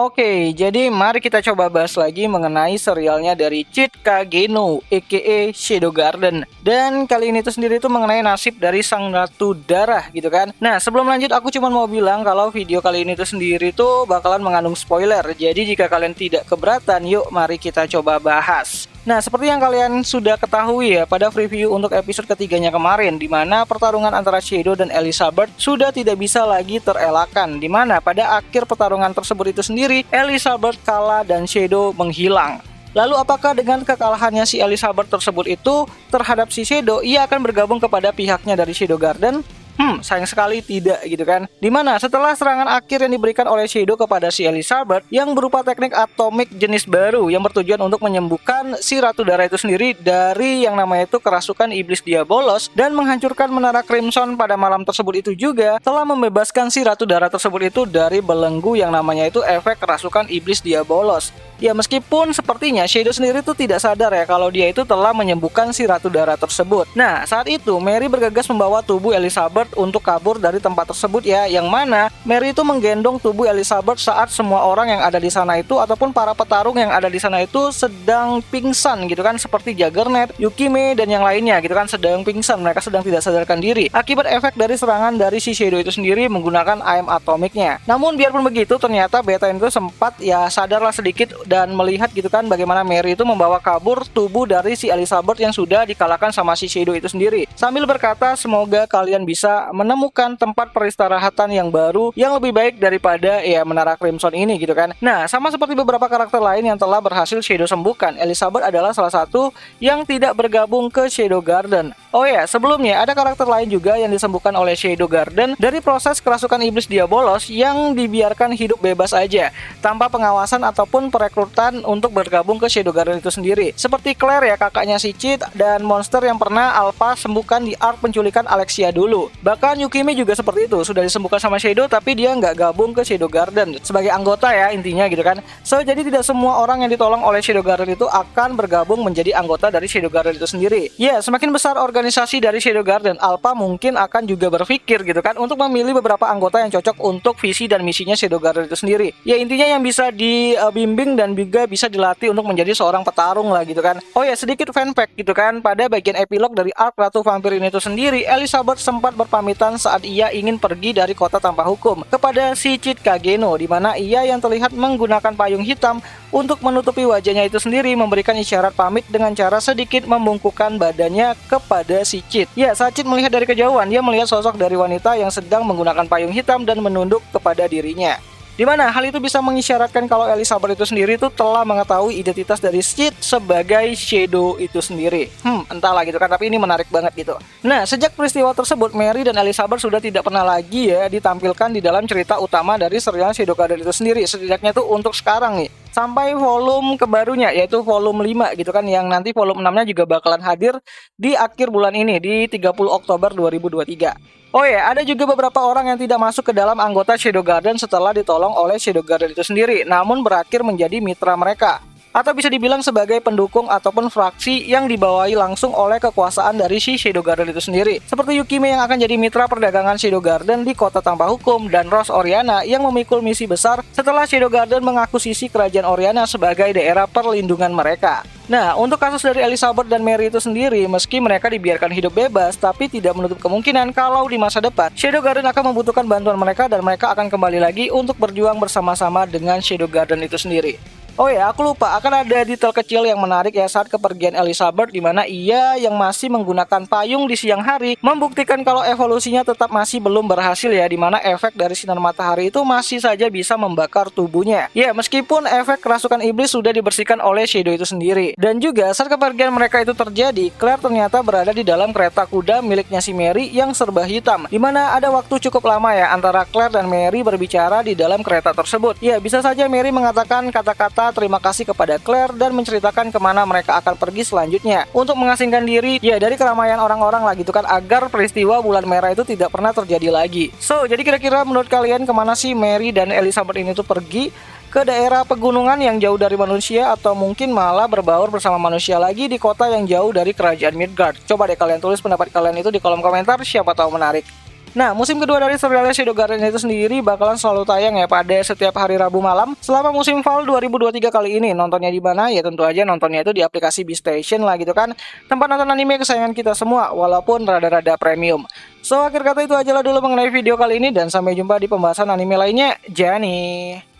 Oke, jadi mari kita coba bahas lagi mengenai serialnya dari Chika Geno, aka Shadow Garden. Dan kali ini tuh sendiri tuh mengenai nasib dari Sang Ratu Darah gitu kan. Nah, sebelum lanjut aku cuma mau bilang kalau video kali ini tuh sendiri tuh bakalan mengandung spoiler. Jadi jika kalian tidak keberatan, yuk mari kita coba bahas. Nah, seperti yang kalian sudah ketahui ya pada preview untuk episode ketiganya kemarin, di mana pertarungan antara Shadow dan Elizabeth sudah tidak bisa lagi terelakkan, di mana pada akhir pertarungan tersebut itu sendiri, Elizabeth kalah dan Shadow menghilang. Lalu apakah dengan kekalahannya si Elizabeth tersebut itu terhadap si Shadow, ia akan bergabung kepada pihaknya dari Shadow Garden? Sayang sekali tidak gitu kan. Dimana setelah serangan akhir yang diberikan oleh Shadow kepada si Elizabeth yang berupa teknik atomik jenis baru yang bertujuan untuk menyembuhkan si Ratu Darah itu sendiri dari yang namanya itu kerasukan iblis Diabolos dan menghancurkan menara Crimson pada malam tersebut itu juga telah membebaskan si Ratu Darah tersebut itu dari belenggu yang namanya itu efek kerasukan iblis Diabolos. Ya meskipun sepertinya Shadow sendiri tuh tidak sadar ya kalau dia itu telah menyembuhkan si Ratu Darah tersebut. Nah saat itu Mary bergegas membawa tubuh Elizabeth untuk kabur dari tempat tersebut ya, yang mana Mary itu menggendong tubuh Elizabeth saat semua orang yang ada di sana itu ataupun para petarung yang ada di sana itu sedang pingsan gitu kan, seperti Juggernaut, Yukime dan yang lainnya gitu kan, sedang pingsan, mereka sedang tidak sadarkan diri akibat efek dari serangan dari si Shadow itu sendiri menggunakan AM atomiknya. Namun biarpun begitu ternyata Bethany itu sempat ya sadarlah sedikit dan melihat gitu kan bagaimana Mary itu membawa kabur tubuh dari si Elizabeth yang sudah dikalahkan sama si Shadow itu sendiri, sambil berkata semoga kalian bisa menemukan tempat peristirahatan yang baru yang lebih baik daripada ya menara Crimson ini gitu kan. Nah sama seperti beberapa karakter lain yang telah berhasil Shadow sembuhkan, Elizabeth adalah salah satu yang tidak bergabung ke Shadow Garden. Oh ya, sebelumnya ada karakter lain juga yang disembuhkan oleh Shadow Garden dari proses kerasukan iblis Diabolos yang dibiarkan hidup bebas aja tanpa pengawasan ataupun perekrutan untuk bergabung ke Shadow Garden itu sendiri, seperti Claire ya, kakaknya si Cid, dan monster yang pernah Alpha sembuhkan di arc penculikan Alexia dulu. Bahkan Yukime juga seperti itu, sudah disembuhkan sama Shadow tapi dia nggak gabung ke Shadow Garden sebagai anggota ya intinya gitu kan. So jadi tidak semua orang yang ditolong oleh Shadow Garden itu akan bergabung menjadi anggota dari Shadow Garden itu sendiri. Ya semakin besar organisasi dari Shadow Garden, Alpha mungkin akan juga berpikir gitu kan untuk memilih beberapa anggota yang cocok untuk visi dan misinya Shadow Garden itu sendiri. Ya intinya yang bisa dibimbing dan juga bisa dilatih untuk menjadi seorang petarung lah gitu kan. Oh ya sedikit fun fact gitu kan, pada bagian epilog dari arc Ratu Vampir ini itu sendiri, Elizabeth sempat berpamitan saat ia ingin pergi dari kota tanpa hukum kepada si Chika Geno, di mana ia yang terlihat menggunakan payung hitam untuk menutupi wajahnya itu sendiri memberikan isyarat pamit dengan cara sedikit membungkukkan badannya kepada si Cid. Ya saat Cid melihat dari kejauhan, dia melihat sosok dari wanita yang sedang menggunakan payung hitam dan menunduk kepada dirinya. Di mana hal itu bisa mengisyaratkan kalau Elizabeth itu sendiri itu telah mengetahui identitas dari Cid sebagai Shadow itu sendiri. Entahlah gitu kan, tapi ini menarik banget gitu. Nah, sejak peristiwa tersebut, Mary dan Elizabeth sudah tidak pernah lagi ya ditampilkan di dalam cerita utama dari serial Shadow Garden itu sendiri. Setidaknya tuh untuk sekarang nih. Sampai volume kebarunya yaitu volume 5 gitu kan, yang nanti volume 6-nya juga bakalan hadir di akhir bulan ini di 30 Oktober 2023. Oh ya, ada juga beberapa orang yang tidak masuk ke dalam anggota Shadow Garden setelah ditolong oleh Shadow Garden itu sendiri, namun berakhir menjadi mitra mereka. Atau bisa dibilang sebagai pendukung ataupun fraksi yang dibawahi langsung oleh kekuasaan dari si Shadow Garden itu sendiri. Seperti Yukime yang akan jadi mitra perdagangan Shadow Garden di kota tanpa hukum, dan Rose Oriana yang memikul misi besar setelah Shadow Garden mengakuisisi kerajaan Oriana sebagai daerah perlindungan mereka. Nah, untuk kasus dari Elizabeth dan Mary itu sendiri, meski mereka dibiarkan hidup bebas, tapi tidak menutup kemungkinan kalau di masa depan Shadow Garden akan membutuhkan bantuan mereka dan mereka akan kembali lagi untuk berjuang bersama-sama dengan Shadow Garden itu sendiri. Oh ya, aku lupa, akan ada detail kecil yang menarik ya saat kepergian Elizabeth, di mana ia yang masih menggunakan payung di siang hari membuktikan kalau evolusinya tetap masih belum berhasil ya, di mana efek dari sinar matahari itu masih saja bisa membakar tubuhnya. Ya, meskipun efek kerasukan iblis sudah dibersihkan oleh Shadow itu sendiri. Dan juga saat kepergian mereka itu terjadi, Claire ternyata berada di dalam kereta kuda miliknya si Mary yang serba hitam, di mana ada waktu cukup lama ya antara Claire dan Mary berbicara di dalam kereta tersebut. Ya, bisa saja Mary mengatakan kata-kata terima kasih kepada Claire dan menceritakan kemana mereka akan pergi selanjutnya untuk mengasingkan diri ya dari keramaian orang-orang lah gitu kan, agar peristiwa bulan merah itu tidak pernah terjadi lagi. So jadi kira-kira menurut kalian kemana sih Mary dan Elizabeth ini tuh pergi? Ke daerah pegunungan yang jauh dari manusia, atau mungkin malah berbaur bersama manusia lagi di kota yang jauh dari kerajaan Midgard? Coba deh kalian tulis pendapat kalian itu di kolom komentar, siapa tahu menarik. Nah, musim kedua dari serialnya Shadow Garden itu sendiri bakalan selalu tayang ya pada setiap hari Rabu malam selama musim fall 2023 kali ini. Nontonnya di mana? Ya tentu aja nontonnya itu di aplikasi Beastation lah gitu kan. Tempat nonton anime kesayangan kita semua walaupun rada-rada premium. So, akhir kata itu aja lah dulu mengenai video kali ini dan sampai jumpa di pembahasan anime lainnya. Jani.